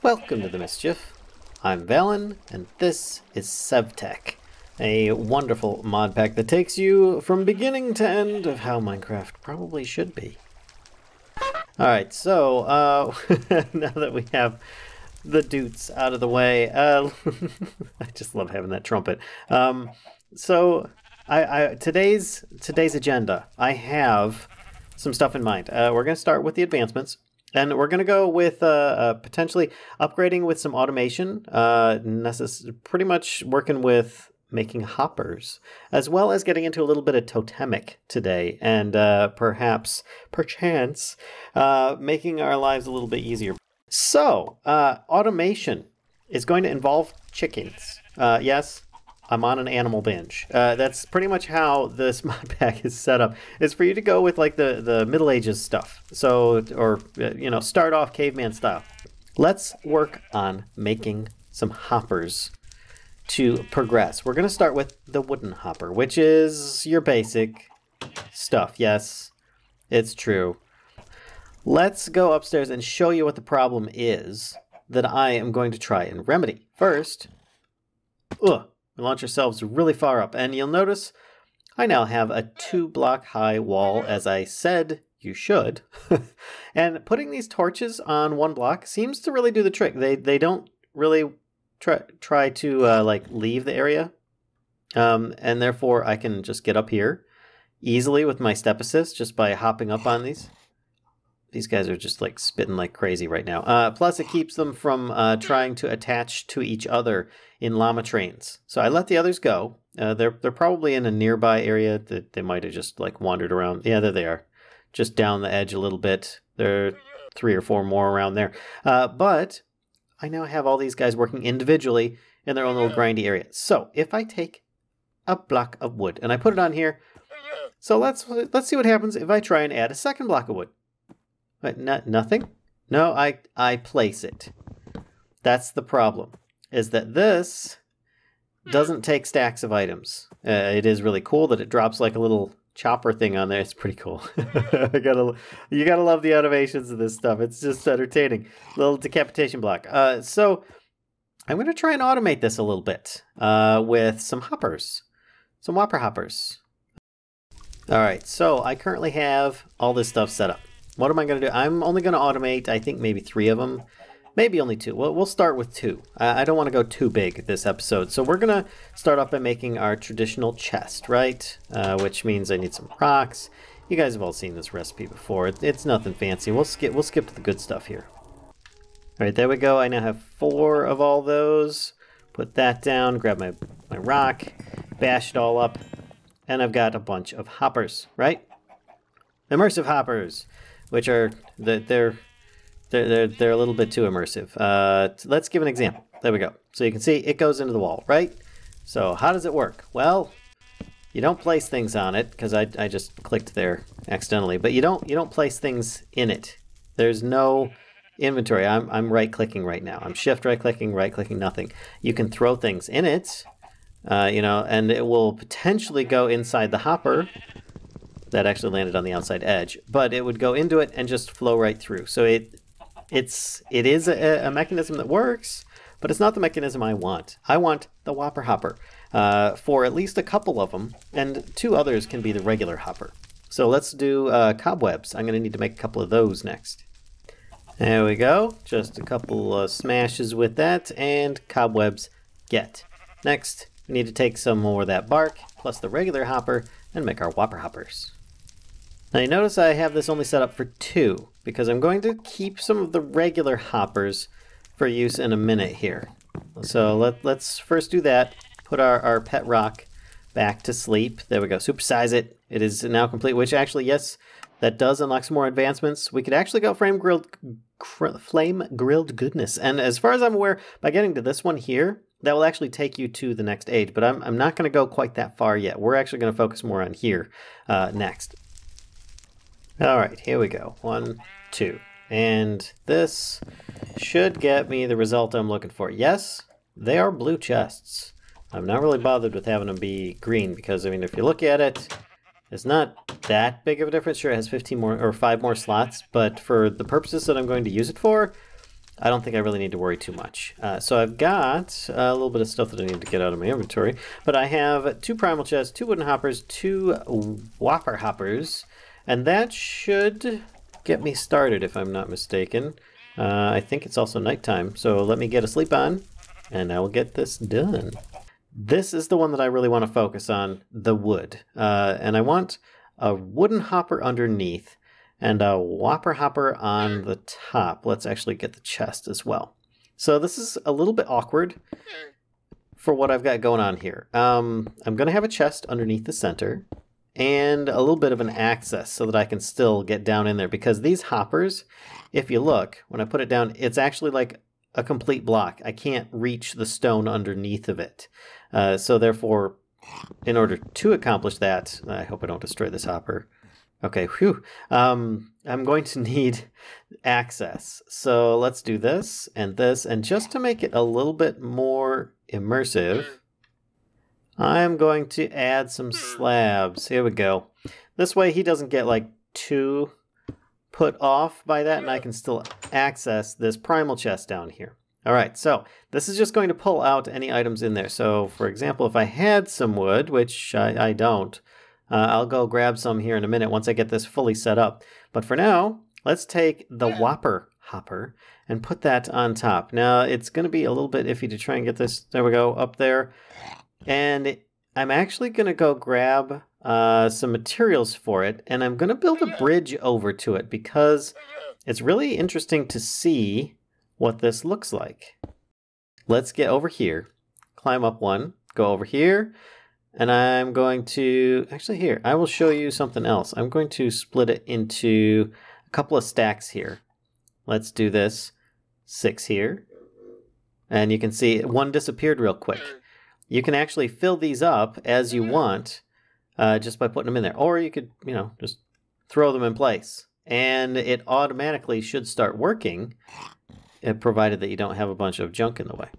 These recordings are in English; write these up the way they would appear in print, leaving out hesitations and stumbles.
Welcome to the Mischief. I'm Valen, and this is SevTech, a wonderful mod pack that takes you from beginning to end of how Minecraft probably should be. Alright, so, now that we have the doots out of the way, I just love having that trumpet. Today's agenda, I have some stuff in mind. We're going to start with the advancements. And we're going to go with potentially upgrading with some automation, pretty much working with making hoppers, as well as getting into a little bit of totemic today, and perchance, making our lives a little bit easier. So, automation is going to involve chickens. Yes, I'm on an animal binge. That's pretty much how this mod pack is set up. It's for you to go with like the Middle Ages stuff. So, or, start off caveman style. Let's work on making some hoppers to progress. We're going to start with the wooden hopper, which is your basic stuff. Yes, it's true. Let's go upstairs and show you what the problem is that I am going to try and remedy. First, we launch ourselves really far up, and you'll notice I now have a 2-block high wall, as I said you should. And putting these torches on 1 block seems to really do the trick. They don't really try to like leave the area, and therefore I can just get up here easily with my step assist just by hopping up on these. These guys are just like spitting like crazy right now. Plus it keeps them from trying to attach to each other in llama trains. So I let the others go. They're probably in a nearby area that they might have just like wandered around. Yeah, there they are. Just down the edge a little bit. There are 3 or 4 more around there. But I now have all these guys working individually in their own little grindy area. So if I take a block of wood and I put it on here, so let's see what happens if I try and add a 2nd block of wood. But nothing? No, I place it. That's the problem, is that this doesn't take stacks of items. It is really cool that it drops like a little chopper thing on there. It's pretty cool. You gotta love the animations of this stuff. It's just entertaining. Little decapitation block. So I'm going to try and automate this a little bit with some hoppers. Some whopper hoppers. Alright, so I currently have all this stuff set up. What am I going to do? I'm only going to automate, I think, maybe 3 of them. Maybe only 2. We'll start with 2. I don't want to go too big this episode. So we're going to start off by making our traditional chest, right? Which means I need some rocks. You guys have all seen this recipe before. It's nothing fancy. We'll skip to the good stuff here. All right, there we go. I now have 4 of all those. Put that down, grab my rock, bash it all up, and I've got a bunch of hoppers, right? Immersive hoppers, which are they're a little bit too immersive. Let's give an example. There we go. So you can see it goes into the wall, right? So how does it work? Well, you don't place things on it, because I just clicked there accidentally. But you don't place things in it. There's no inventory. I'm right-clicking right now. I'm shift right-clicking, nothing. You can throw things in it, and it will potentially go inside the hopper. That actually landed on the outside edge, but it would go into it and just flow right through. So it is a mechanism that works, but it's not the mechanism I want. I want the whopper hopper for at least a couple of them, and 2 others can be the regular hopper. So let's do cobwebs. I'm going to need to make a couple of those next. There we go. Just a couple smashes with that, and cobwebs get. Next, we need to take some more of that bark plus the regular hopper and make our whopper hoppers. Now you notice I have this only set up for 2, because I'm going to keep some of the regular hoppers for use in a minute here. So let's first do that. Put our pet rock back to sleep. There we go. Supersize it. It is now complete, which actually, yes, that does unlock some more advancements. We could actually go flame grilled goodness. And as far as I'm aware, by getting to this one here, that will actually take you to the next age. But I'm not going to go quite that far yet. We're actually going to focus more on here next. All right, here we go. 1, 2. And this should get me the result I'm looking for. Yes, they are blue chests. I'm not really bothered with having them be green because, I mean, if you look at it, it's not that big of a difference. Sure, it has 15 more or 5 more slots, but for the purposes that I'm going to use it for, I don't think I really need to worry too much. So I've got a little bit of stuff that I need to get out of my inventory, but I have 2 primal chests, 2 wooden hoppers, 2 whopper hoppers, and that should get me started if I'm not mistaken. I think it's also nighttime, so let me get a sleep on, and I will get this done. This is the one that I really want to focus on, the wood. And I want a wooden hopper underneath and a whopper hopper on the top. Let's actually get the chest as well. So this is a little bit awkward for what I've got going on here. I'm going to have a chest underneath the center and a little bit of an access so that I can still get down in there, because these hoppers, if you look, when I put it down, it's actually like a complete block. I can't reach the stone underneath of it. So therefore, in order to accomplish that, I hope I don't destroy this hopper. Okay, whew. I'm going to need access. So let's do this, and just to make it a little bit more immersive, I'm going to add some slabs. Here we go. This way he doesn't get like too put off by that, and I can still access this primal chest down here. All right, so this is just going to pull out any items in there. So for example, if I had some wood, which I don't, I'll go grab some here in a minute once I get this fully set up. But for now, let's take the whopper hopper and put that on top. Now it's going to be a little bit iffy to try and get this, there we go, up there. And I'm actually going to go grab some materials for it, and I'm going to build a bridge over to it because it's really interesting to see what this looks like. Let's get over here, climb up one, go over here, and I'm going to, actually here, I will show you something else. I'm going to split it into a couple of stacks here. Let's do this, 6 here, and you can see one disappeared real quick. You can actually fill these up as you want just by putting them in there. Or you could, you know, just throw them in place. And it automatically should start working, provided that you don't have a bunch of junk in the way.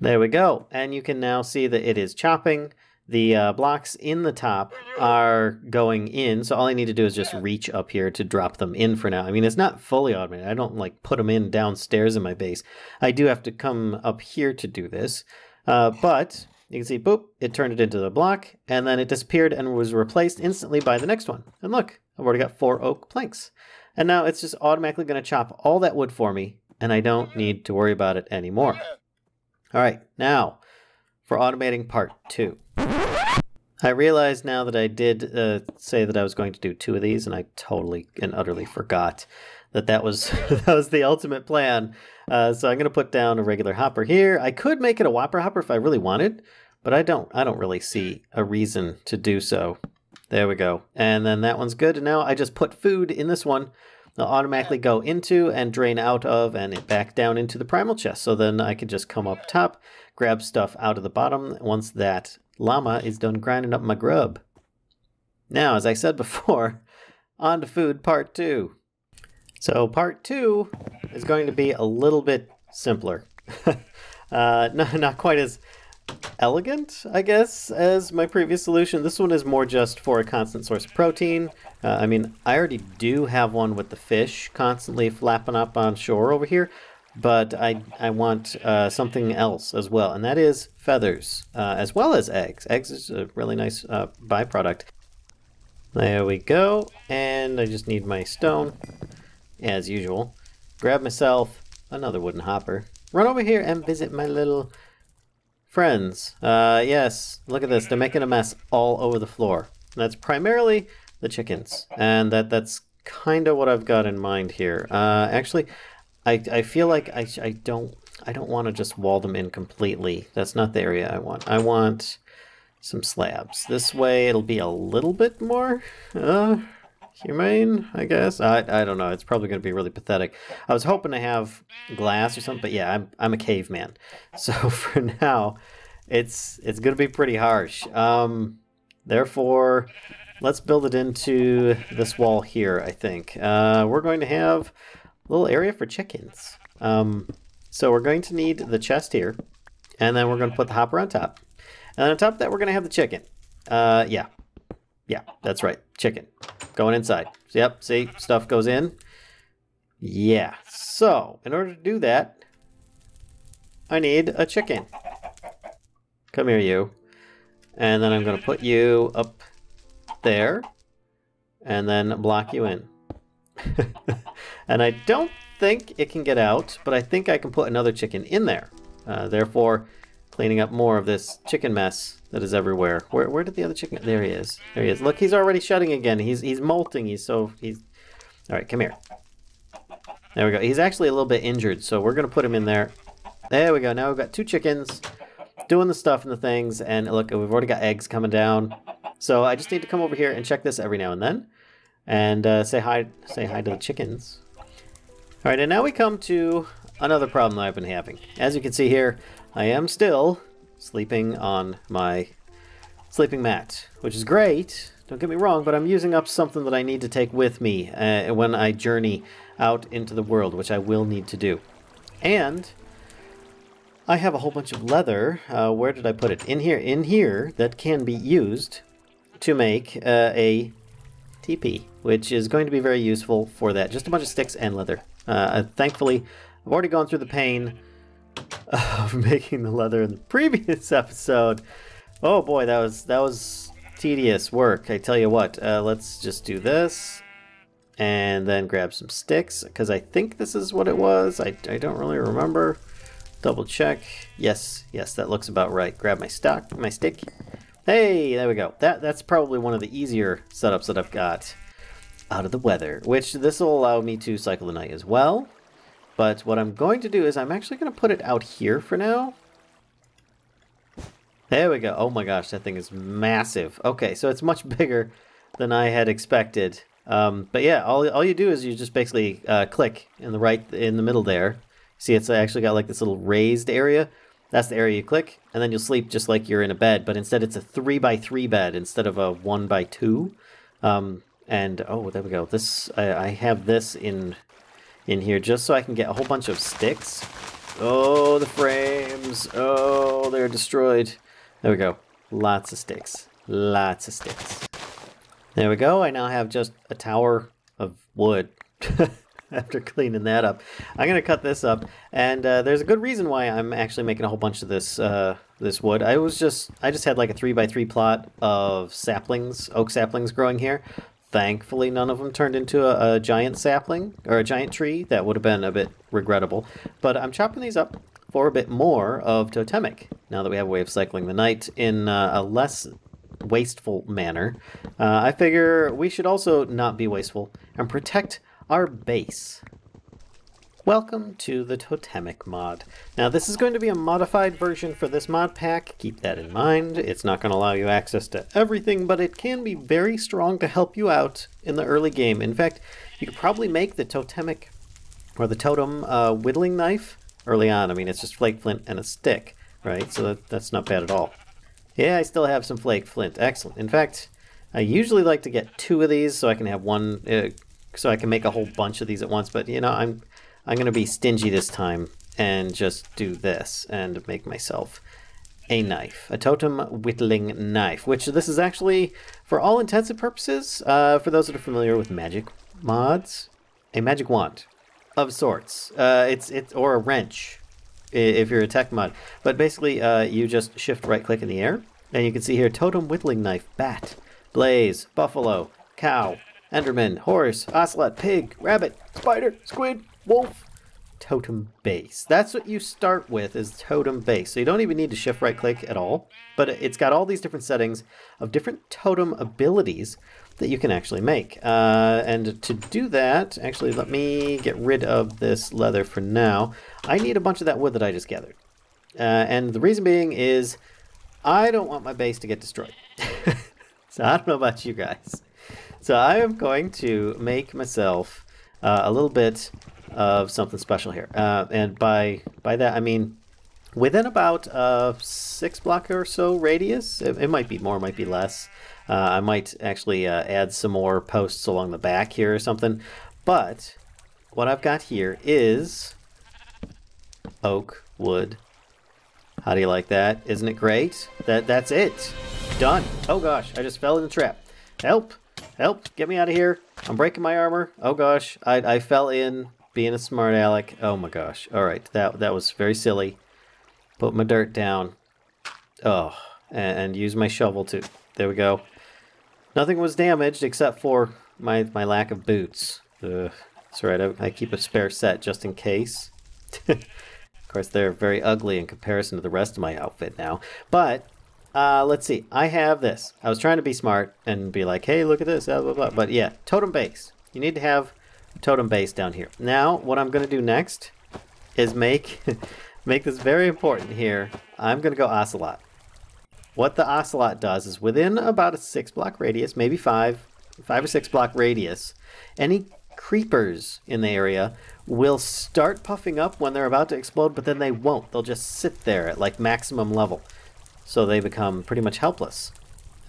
There we go. And you can now see that it is chopping. The blocks in the top are going in. So all I need to do is just reach up here to drop them in for now. I mean, it's not fully automated. I don't like put them in downstairs in my base. I do have to come up here to do this. But you can see, boop, it turned it into the block, and then it disappeared and was replaced instantly by the next one. And look, I've already got 4 oak planks. And now it's just automatically going to chop all that wood for me, and I don't need to worry about it anymore. All right, now for automating part 2. I realize now that I did say that I was going to do 2 of these, and I totally and utterly forgot that was that was the ultimate plan. So I'm going to put down a regular hopper here. I could make it a whopper hopper if I really wanted, but I don't really see a reason to do so. There we go. And then that one's good. And now I just put food in this one. They'll automatically go into and drain out of and it back down into the primal chest. So then I can just come up top, grab stuff out of the bottom once that llama is done grinding up my grub. Now, as I said before, on to food part 2. So part 2 is going to be a little bit simpler. Not quite as elegant, I guess, as my previous solution. This one is more just for a constant source of protein. I mean, I already do have one with the fish constantly flapping up on shore over here, but I want something else as well, and that is feathers, as well as eggs. Eggs is a really nice byproduct. There we go, and I just need my stone. As usual, grab myself another wooden hopper, run over here and visit my little friends. Yes, look at this. They're making a mess all over the floor. And that's primarily the chickens, and that's kind of what I've got in mind here. Actually, I feel like I don't want to just wall them in completely. That's not the area I want. I want some slabs. This way it'll be a little bit more humane, I guess. I don't know. It's probably going to be really pathetic. I was hoping to have glass or something, but yeah, I'm a caveman. So for now, it's going to be pretty harsh. Therefore, let's build it into this wall here, I think. We're going to have a little area for chickens. So we're going to need the chest here, and then we're going to put the hopper on top. And then on top of that, we're going to have the chicken. Yeah, that's right. Chicken. Going inside. Yep, see, stuff goes in. Yeah, so in order to do that, I need a chicken. Come here, you. And then I'm going to put you up there and then block you in. And I don't think it can get out, but I think I can put another chicken in there. Therefore, cleaning up more of this chicken mess that is everywhere. Where did the other chicken? There he is. There he is. Look, he's already shutting again. He's molting. All right, come here. There we go. He's actually a little bit injured, so we're going to put him in there. There we go. Now we've got 2 chickens doing the stuff and the things, and look, we've already got eggs coming down. So I just need to come over here and check this every now and then, and say hi to the chickens. All right, and now we come to another problem that I've been having. As you can see here, I am still sleeping on my sleeping mat, which is great. Don't get me wrong, but I'm using up something that I need to take with me when I journey out into the world, which I will need to do. And I have a whole bunch of leather. Where did I put it? In here, that can be used to make a teepee, which is going to be very useful for that. Just a bunch of sticks and leather. Thankfully, I've already gone through the pain of making the leather in the previous episode. Oh boy, that was tedious work. I tell you what, let's just do this and then grab some sticks, because I think this is what it was. I don't really remember. Double check. Yes, that looks about right. Grab my stick. Hey, there we go. That's probably one of the easier setups that I've got out of the weather, which this will allow me to cycle the night as well. But what I'm going to do is I'm actually going to put it out here for now. There we go. Oh my gosh, that thing is massive. Okay, so it's much bigger than I had expected. But yeah, all you do is you just basically click in the middle there. See, it's actually got like this little raised area. That's the area you click, and then you'll sleep just like you're in a bed, but instead it's a 3x3 bed instead of a 1x2. And oh, there we go. I have this in here just so I can get a whole bunch of sticks. Oh, the frames. Oh, they're destroyed. There we go. Lots of sticks. Lots of sticks. There we go. I now have just a tower of wood. After cleaning that up, I'm gonna cut this up, and there's a good reason why I'm actually making a whole bunch of this this wood. I just had like a 3x3 plot of saplings, oak saplings growing here. Thankfully, none of them turned into a giant sapling or a giant tree. That would have been a bit regrettable. But I'm chopping these up for a bit more of totemic. Now that we have a way of cycling the night in a less wasteful manner, I figure we should also not be wasteful and protect our base. Welcome to the Totemic mod. Now this is going to be a modified version for this mod pack. Keep that in mind. It's not going to allow you access to everything, but it can be very strong to help you out in the early game. In fact, you could probably make the Totemic or the Totem whittling knife early on. I mean, it's just flake flint and a stick, right? So that's not bad at all. Yeah, I still have some flake flint. Excellent. In fact, I usually like to get 2 of these so I can have one so I can make a whole bunch of these at once, but you know, I'm going to be stingy this time and just do this and make myself a knife, a totem whittling knife, which this is actually, for all intents and purposes, for those that are familiar with magic mods, a magic wand of sorts. It's or a wrench if you're a tech mod, but basically you just shift right click in the air and you can see here totem whittling knife, bat, blaze, buffalo, cow, enderman, horse, ocelot, pig, rabbit, spider, squid, wolf, totem base. That's what you start with, is totem base. So you don't even need to shift right click at all, but it's got all these different settings of different totem abilities that you can actually make. And to do that, actually let me get rid of this leather for now. I need a bunch of that wood that I just gathered. And the reason being is I don't want my base to get destroyed. So I don't know about you guys. So I am going to make myself a little bit of something special here. And by that, I mean within about a 6 block or so radius. It might be more, might be less. I might actually add some more posts along the back here or something. But what I've got here is oak wood. How do you like that? Isn't it great? That's it. Done. Oh gosh, I just fell in the trap. Help! Help! Get me out of here. I'm breaking my armor. Oh gosh, I fell in being a smart aleck. Oh my gosh. All right, that was very silly. Put my dirt down. Oh, and use my shovel too. There we go. Nothing was damaged except for my lack of boots. That's right, I keep a spare set just in case. Of course, they're very ugly in comparison to the rest of my outfit now. But, let's see. I have this. I was trying to be smart and be like, hey, look at this, blah, blah, blah. But yeah, totem base. You need to have a totem base down here. Now, what I'm going to do next is make this very important here. I'm going to go ocelot. What the ocelot does is within about a 6-block radius, maybe 5 or 6 block radius, any creepers in the area will start puffing up when they're about to explode, but then they won't. They'll just sit there at like maximum level. So they become pretty much helpless.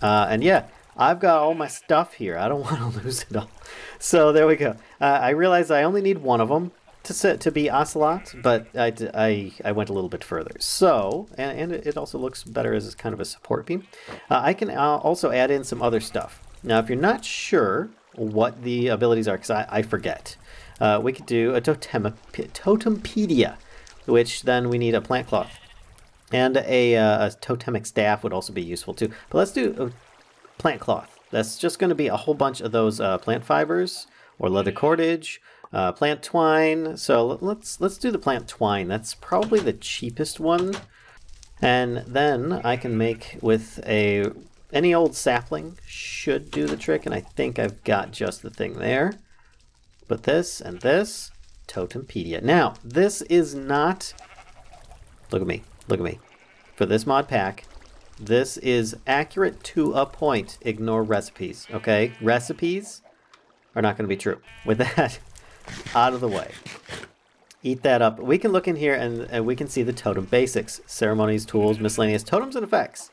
And yeah, I've got all my stuff here. I don't want to lose it all. So there we go. I realized I only need one of them to be ocelot, but I went a little bit further. So, and it also looks better as kind of a support beam. I can also add in some other stuff. Now, if you're not sure what the abilities are, because I forget, we could do a Totempedia, which then we need a plant cloth. And a totemic staff would also be useful too. But let's do a plant cloth. That's just going to be a whole bunch of those plant fibers or leather cordage, plant twine. So let's do the plant twine. That's probably the cheapest one. And then I can make with any old sapling should do the trick, and I think I've got just the thing there. But this and this, Totempedia. Now, this is not, look at me. For this mod pack, this is accurate to a point. Ignore recipes, okay? Recipes are not going to be true. With that out of the way, eat that up. We can look in here and we can see the totem basics. Ceremonies, tools, miscellaneous totems and effects.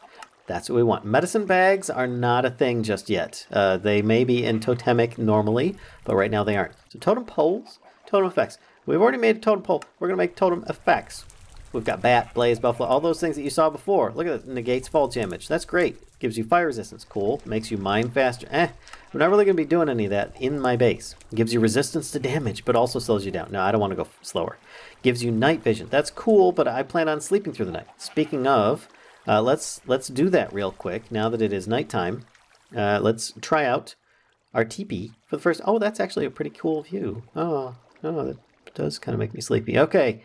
That's what we want. Medicine bags are not a thing just yet. They may be in totemic normally, but right now they aren't. So totem poles, totem effects. We've already made a totem pole. We're going to make totem effects. We've got bat, blaze, buffalo, all those things that you saw before. Look at it, negates fall damage. That's great. Gives you fire resistance. Cool. Makes you mine faster. I'm not really going to be doing any of that in my base. Gives you resistance to damage, but also slows you down. No, I don't want to go slower. Gives you night vision. That's cool, but I plan on sleeping through the night. Speaking of, let's do that real quick. Now that it is nighttime, let's try out our teepee for the first. Oh, that's actually a pretty cool view. Oh, that does kind of make me sleepy. Okay.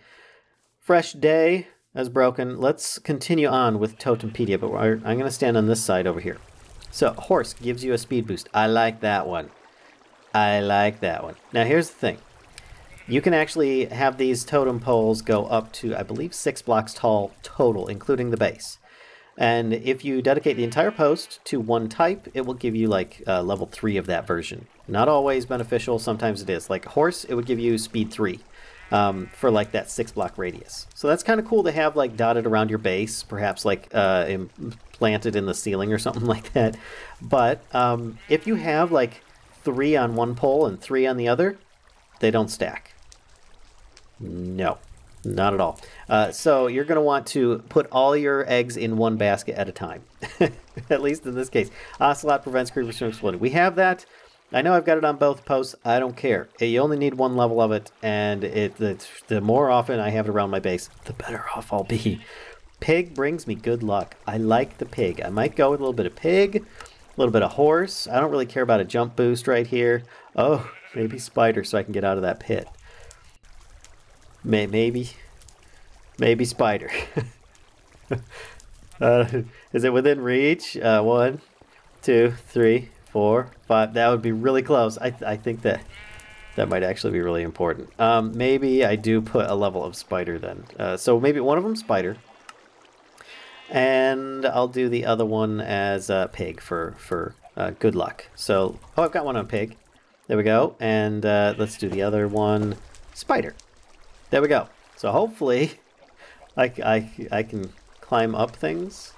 Fresh day as broken. Let's continue on with Totempedia, but I'm going to stand on this side over here. So, horse gives you a speed boost. I like that one. Now, here's the thing. You can actually have these totem poles go up to, I believe, 6 blocks tall total, including the base. And if you dedicate the entire post to one type, it will give you like level 3 of that version. Not always beneficial. Sometimes it is. Like horse, it would give you speed 3. For like that 6 block radius. So that's kind of cool to have like dotted around your base, perhaps like planted in the ceiling or something like that. But if you have like 3 on one pole and 3 on the other, they don't stack. No, not at all. So you're going to want to put all your eggs in one basket at a time. At least in this case. Ocelot prevents creepers from exploding. We have that. I know I've got it on both posts. I don't care. You only need one level of it, and the more often I have it around my base, the better off I'll be. Pig brings me good luck. I like the pig. I might go with a little bit of pig, a little bit of horse. I don't really care about a jump boost right here. Oh, maybe spider so I can get out of that pit. Maybe spider. Is it within reach? 1, 2, 3, 4, 5. That would be really close. I think that might actually be really important. Maybe I do put a level of spider then. So maybe one of them spider. And I'll do the other one as pig for good luck. So, oh, I've got one on pig. There we go. And let's do the other one spider. There we go. So hopefully I can climb up things.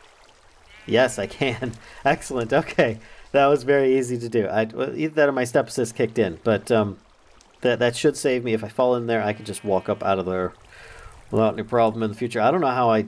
Yes, I can. Excellent. Okay. That was very easy to do. Either that or my step assist kicked in, but that should save me. If I fall in there, I can just walk up out of there without any problem in the future. I don't know how I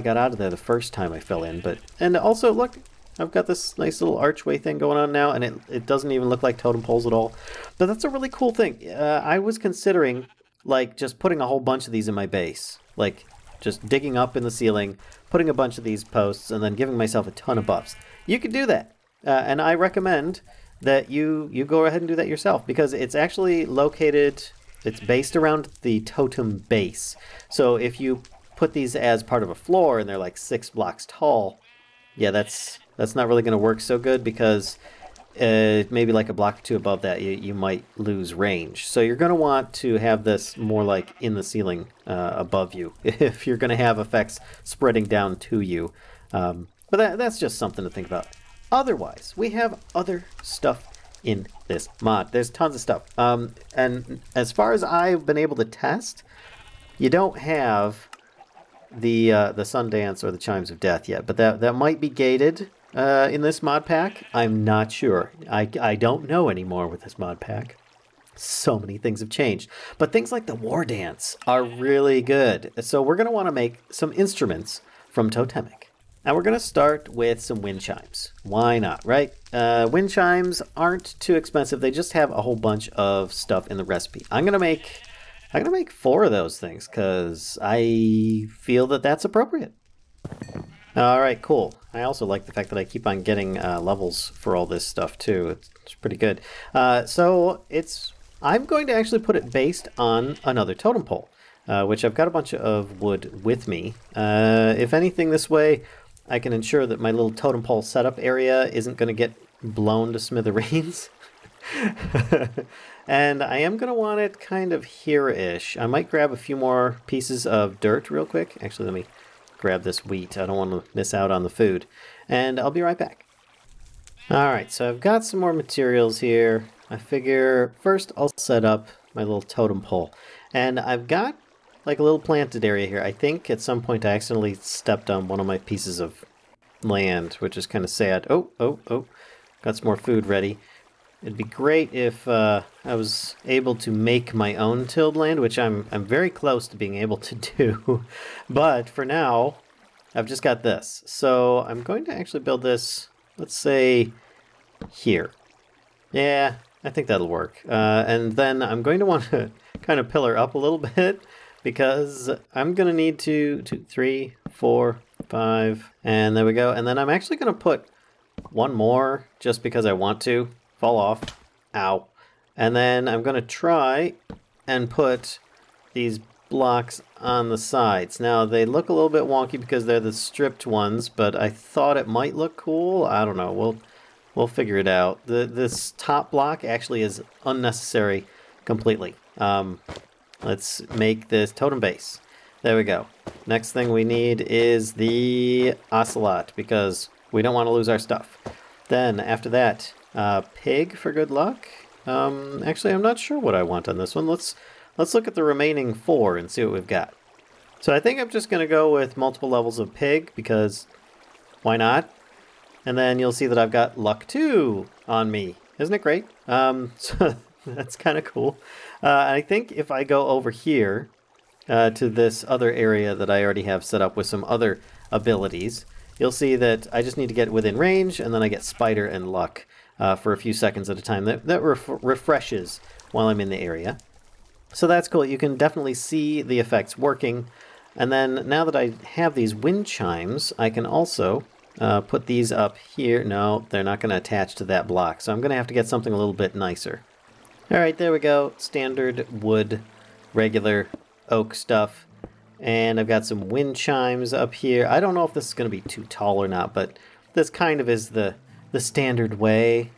got out of there the first time I fell in, and also look, I've got this nice little archway thing going on now, and it doesn't even look like totem poles at all. But that's a really cool thing. I was considering like just putting a whole bunch of these in my base, like just digging up in the ceiling, putting a bunch of these posts, and then giving myself a ton of buffs. You could do that, and I recommend that you go ahead and do that yourself, because it's actually located, it's based around the totem base. So if you put these as part of a floor and they're like 6 blocks tall, yeah, that's not really going to work so good, because maybe like a block or 2 above that you might lose range. So you're going to want to have this more like in the ceiling above you if you're going to have effects spreading down to you. But that's just something to think about. Otherwise, we have other stuff in this mod. There's tons of stuff. And as far as I've been able to test, you don't have the Sundance or the Chimes of Death yet, but that might be gated in this mod pack. I'm not sure. I don't know anymore with this mod pack. So many things have changed. But things like the War Dance are really good. So we're going to want to make some instruments from Totemic. Now we're going to start with some wind chimes. Why not, right? Wind chimes aren't too expensive. They just have a whole bunch of stuff in the recipe. I'm going to make 4 of those things because I feel that that's appropriate. All right, cool. I also like the fact that I keep on getting levels for all this stuff too. It's pretty good. I'm going to actually put it based on another totem pole, which I've got a bunch of wood with me. If anything, this way I can ensure that my little totem pole setup area isn't going to get blown to smithereens. And I am going to want it kind of here-ish. I might grab a few more pieces of dirt real quick. Actually, let me grab this wheat. I don't want to miss out on the food. And I'll be right back. Alright, so I've got some more materials here. I figure first I'll set up my little totem pole. And I've got like a little planted area here. I think at some point I accidentally stepped on one of my pieces of land, which is kind of sad. Oh, got some more food ready. It'd be great if I was able to make my own tilled land, which I'm very close to being able to do. But for now, I've just got this. So I'm going to actually build this, let's say, here. Yeah, I think that'll work. And then I'm going to want to kind of pillar up a little bit, because I'm going to need 2, 3, 4, 5, and there we go. And then I'm actually going to put one more just because I want to. Fall off. Ow. And then I'm going to try and put these blocks on the sides. Now, they look a little bit wonky because they're the stripped ones, but I thought it might look cool. I don't know. We'll figure it out. This top block actually is unnecessary completely. Let's make this totem base. There we go. Next thing we need is the ocelot, because we don't want to lose our stuff. Then, after that, pig for good luck. Actually, I'm not sure what I want on this one. Let's look at the remaining 4 and see what we've got. So I think I'm just going to go with multiple levels of pig, because why not? And then you'll see that I've got luck 2 on me. Isn't it great? So that's kind of cool. I think if I go over here to this other area that I already have set up with some other abilities, you'll see that I just need to get within range, and then I get spider and luck for a few seconds at a time. That refreshes while I'm in the area. So that's cool. You can definitely see the effects working. And then now that I have these wind chimes, I can also put these up here. No, they're not going to attach to that block, so I'm going to have to get something a little bit nicer. Alright, there we go. Standard wood, regular oak stuff. And I've got some wind chimes up here. I don't know if this is going to be too tall or not, but this kind of is the standard way.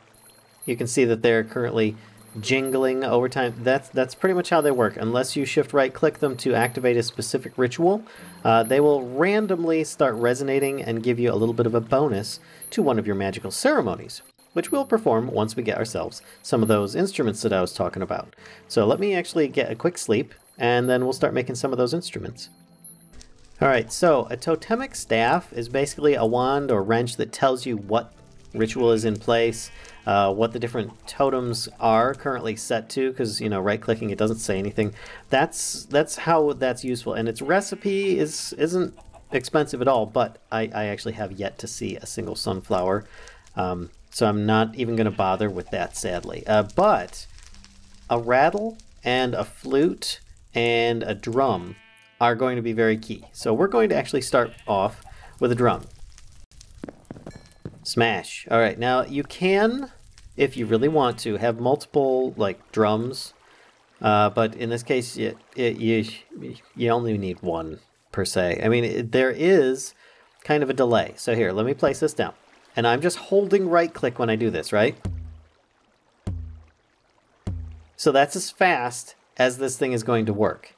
You can see that they're currently jingling over time. That's pretty much how they work. Unless you shift right click them to activate a specific ritual, they will randomly start resonating and give you a little bit of a bonus to one of your magical ceremonies, which we'll perform once we get ourselves some of those instruments that I was talking about. So let me actually get a quick sleep, and then we'll start making some of those instruments. Alright, so a totemic staff is basically a wand or wrench that tells you what ritual is in place, what the different totems are currently set to, because, you know, right-clicking, it doesn't say anything. That's how that's useful, and its recipe isn't expensive at all, but I actually have yet to see a single sunflower. So I'm not even going to bother with that, sadly. But a rattle and a flute and a drum are going to be very key. So we're going to actually start off with a drum. Smash. All right, now you can, if you really want to, have multiple like drums, but in this case, you only need one per se. I mean, there is kind of a delay. So here, let me place this down, and I'm just holding right-click when I do this, right? So that's as fast as this thing is going to work.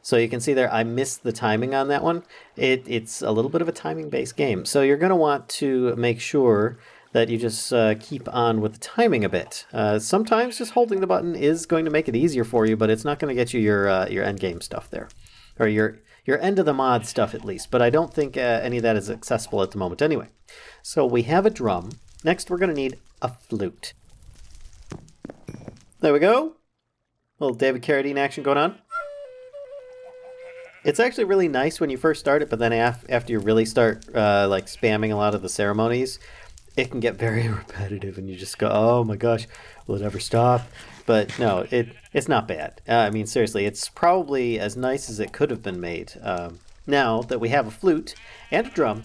So you can see there, I missed the timing on that one. It's a little bit of a timing-based game. So you're going to want to make sure that you just keep on with the timing a bit. Sometimes just holding the button is going to make it easier for you, but it's not going to get you your end game stuff there. Or your end of the mod stuff at least. But I don't think any of that is accessible at the moment anyway. So we have a drum. Next we're going to need a flute. There we go. Little David Carradine action going on. It's actually really nice when you first start it, but then after you really start like spamming a lot of the ceremonies, it can get very repetitive, and you just go, "Oh my gosh, will it ever stop?" But no, it's not bad. I mean, seriously, it's probably as nice as it could have been made. Now that we have a flute and a drum,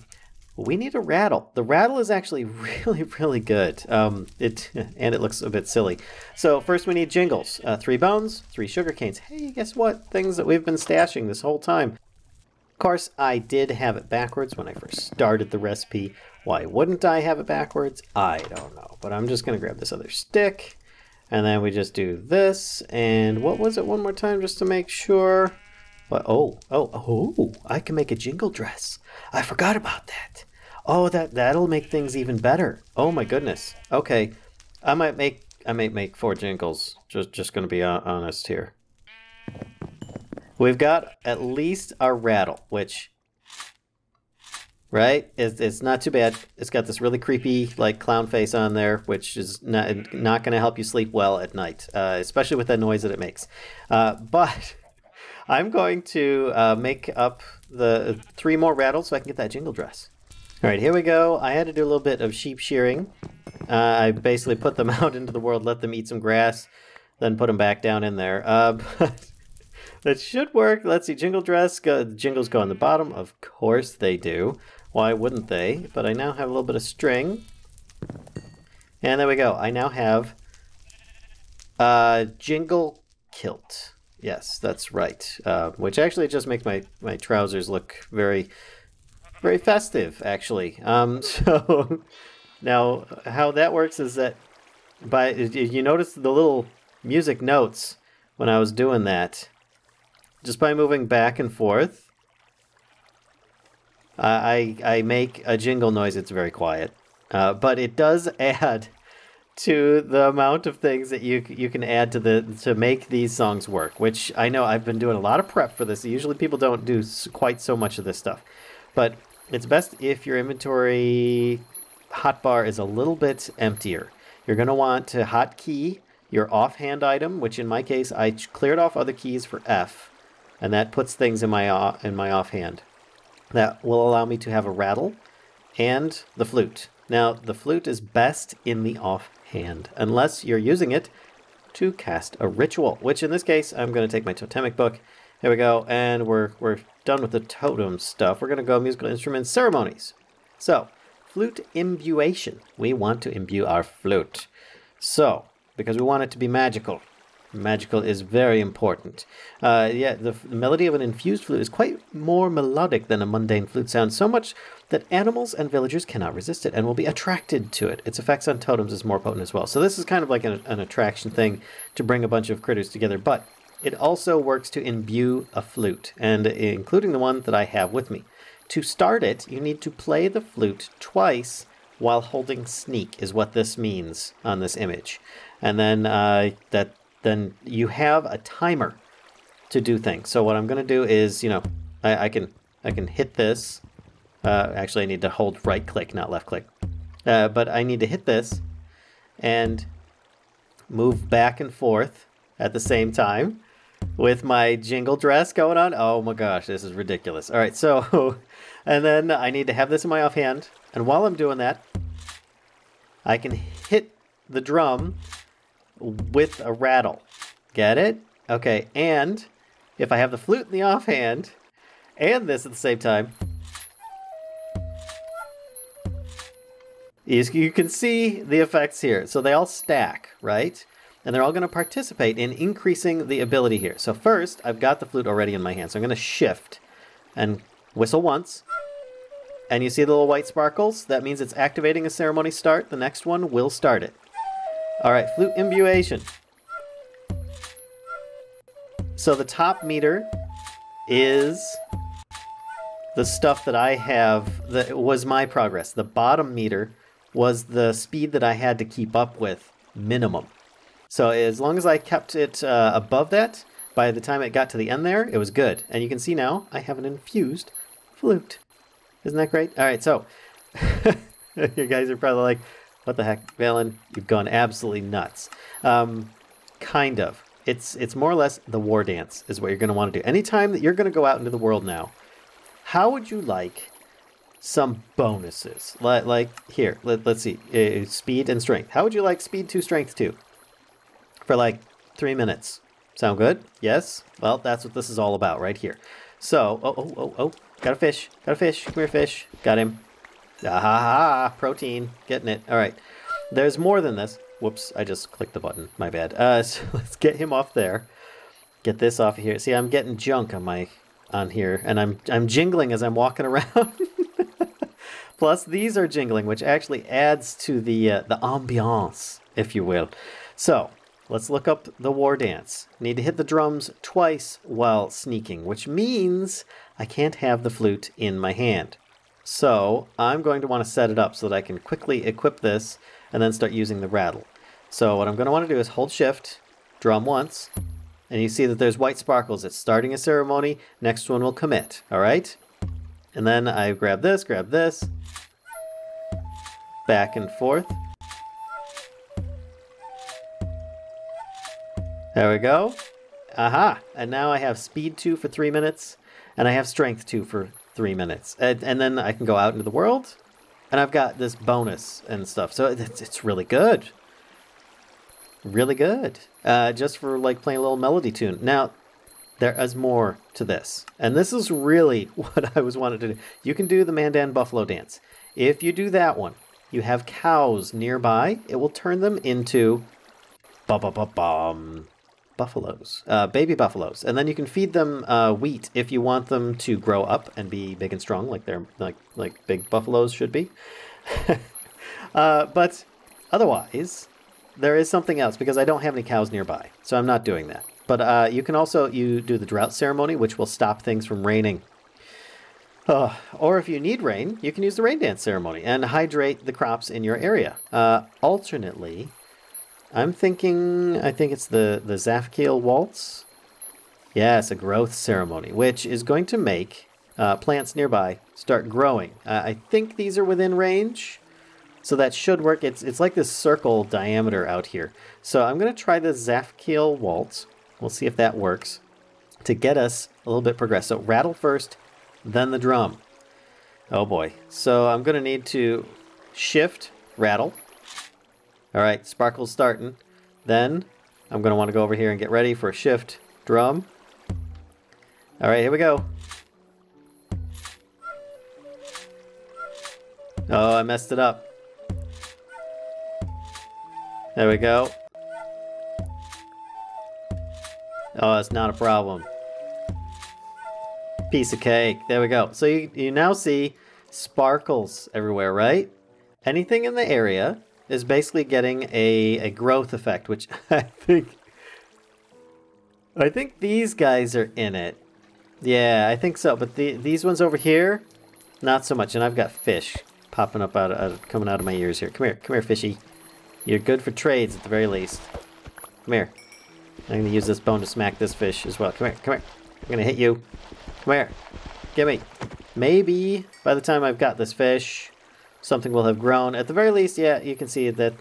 we need a rattle. The rattle is actually really, really good. And it looks a bit silly. So first we need jingles. 3 bones, 3 sugar canes. Hey, guess what? Things that we've been stashing this whole time. Of course, I did have it backwards when I first started the recipe. Why wouldn't I have it backwards? I don't know. But I'm just going to grab this other stick. And then we just do this. And what was it one more time just to make sure? What? Oh, I can make a jingle dress. I forgot about that. Oh, that'll make things even better. Oh my goodness. Okay, I might make 4 jingles. Just gonna be honest here. We've got at least our rattle, which, right, it's not too bad. It's got this really creepy like clown face on there, which is not gonna help you sleep well at night, especially with that noise that it makes. But I'm going to make up the 3 more rattles so I can get that jingle dress. All right, here we go. I had to do a little bit of sheep shearing. I basically put them out into the world, let them eat some grass, then put them back down in there. But that should work. Let's see, jingle dress. Jingles go on the bottom. Of course they do. Why wouldn't they? But I now have a little bit of string. And there we go. I now have jingle kilt. Yes, that's right. Which actually just makes my trousers look very festive, actually. So now how that works is that you notice the little music notes when I was doing that. Just by moving back and forth, I make a jingle noise. It's very quiet, but it does add to the amount of things that you can add to make these songs work. Which I know I've been doing a lot of prep for this. Usually people don't do quite so much of this stuff, but it's best if your inventory hotbar is a little bit emptier. You're going to want to hotkey your offhand item, which in my case, I cleared off other keys for F, and that puts things in my offhand. That will allow me to have a rattle and the flute. Now, the flute is best in the offhand, unless you're using it to cast a ritual, which in this case, I'm going to take my totemic book. Here we go, and we're done with the totem stuff. We're going to go musical instruments ceremonies. So, flute imbuation. We want to imbue our flute. So, because we want it to be magical. Magical is very important. Yeah, the melody of an infused flute is quite more melodic than a mundane flute sound, so much that animals and villagers cannot resist it and will be attracted to it. Its effects on totems is more potent as well. So this is kind of like an attraction thing to bring a bunch of critters together, but it also works to imbue a flute, and including the one that I have with me. To start it, you need to play the flute twice while holding sneak, is what this means on this image. And then then you have a timer to do things. So what I'm going to do is, I can hit this. Actually, I need to hold right click, not left click. But I need to hit this and move back and forth at the same time. with my jingle dress going on. Oh my gosh, this is ridiculous. All right, so, and then I need to have this in my offhand. And while I'm doing that, I can hit the drum with a rattle. Get it? Okay, and if I have the flute in the offhand and this at the same time, you can see the effects here. So they all stack, right? And they're all going to participate in increasing the ability here. So first, I've got the flute already in my hand. So I'm going to shift and whistle once. And you see the little white sparkles? That means it's activating a ceremony start. The next one will start it. All right, flute imbuation. So the top meter is the stuff that I have that was my progress. The bottom meter was the speed that I had to keep up with, minimum. So as long as I kept it above that, by the time it got to the end there, it was good. And you can see now I have an infused flute. Isn't that great? All right, so you guys are probably like, what the heck, Valen? You've gone absolutely nuts. Kind of. It's more or less the war dance is what you're going to want to do. Anytime that you're going to go out into the world now, how would you like some bonuses? Like here, let's see, speed and strength. How would you like speed 2, strength 2? For like 3 minutes. Sound good? Yes? Well, that's what this is all about right here. So, oh, got a fish. Got a fish. Come here, fish. Got him. Ah, protein. Getting it. All right. There's more than this. Whoops, I just clicked the button. My bad. So let's get him off there. Get this off of here. See, I'm getting junk on here, and I'm jingling as I'm walking around. Plus, these are jingling, which actually adds to the ambiance, if you will. So, let's look up the war dance. Need to hit the drums twice while sneaking, which means I can't have the flute in my hand. So I'm going to want to set it up so that I can quickly equip this and then start using the rattle. So what I'm going to want to do is hold shift, drum once, and you see that there's white sparkles. It's starting a ceremony. Next one will commit, all right? And then I grab this, back and forth. There we go. Aha! And now I have speed 2 for 3 minutes, and I have strength 2 for 3 minutes. And then I can go out into the world, and I've got this bonus and stuff. So it's really good. Really good. Just for like playing a little melody tune. Now, there is more to this. And this is really what I was wanting to do. You can do the Mandan Buffalo Dance. If you do that one, you have cows nearby. It will turn them into buffaloes, baby buffaloes, and then you can feed them wheat if you want them to grow up and be big and strong, like they're like big buffaloes should be. But otherwise, there is something else because I don't have any cows nearby, so I'm not doing that. But you can also do the drought ceremony, which will stop things from raining. Or if you need rain, you can use the rain dance ceremony and hydrate the crops in your area. Alternately, I think it's the Zafkiel Waltz. Yeah, it's a growth ceremony, which is going to make plants nearby start growing. I think these are within range, so that should work. It's like this circle diameter out here. So I'm going to try the Zafkiel Waltz. We'll see if that works to get us a little bit progressed. So rattle first, then the drum. Oh boy. So I'm going to need to shift, rattle. All right, sparkle's starting. Then I'm going to want to go over here and get ready for a shift drum. All right, here we go. Oh, I messed it up. There we go. Oh, it's not a problem. Piece of cake. There we go. So you now see sparkles everywhere, right? Anything in the area is basically getting a growth effect, which I think these guys are in it. Yeah, I think so. But these ones over here, not so much. And I've got fish popping up coming out of my ears here. Come here, fishy. You're good for trades at the very least. Come here. I'm gonna use this bone to smack this fish as well. Come here. I'm gonna hit you. Come here. Gimme. Maybe by the time I've got this fish, something will have grown. At the very least, yeah, you can see that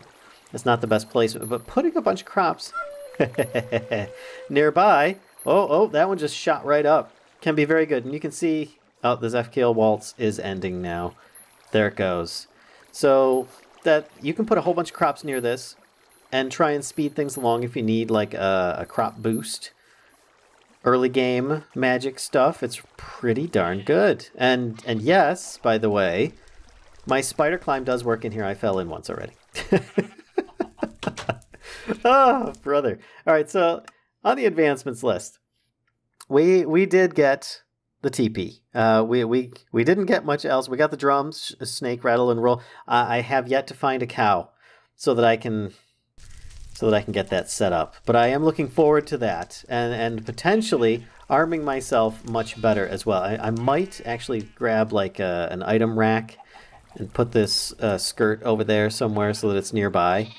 it's not the best placement, but putting a bunch of crops nearby Oh, that one just shot right up. Can be very good. And you can see, oh, the Zefkale Waltz is ending now. There it goes. So that you can put a whole bunch of crops near this and try and speed things along if you need like a crop boost. Early game magic stuff, it's pretty darn good. And yes, by the way, my spider climb does work in here. I fell in once already. Oh, brother. All right, so on the advancements list, we did get the TP. We didn't get much else. We got the drums, snake, rattle, and roll. I have yet to find a cow so that I can get that set up. But I am looking forward to that and potentially arming myself much better as well. I might actually grab like an item rack and put this skirt over there somewhere so that it's nearby.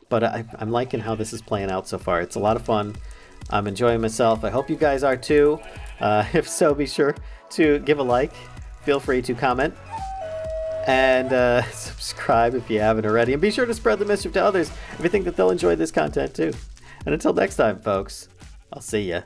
But I'm liking how this is playing out so far. It's a lot of fun. I'm enjoying myself. I hope you guys are too. If so, be sure to give a like. Feel free to comment. And subscribe if you haven't already. And be sure to spread the mischief to others if you think that they'll enjoy this content too. And until next time, folks, I'll see ya.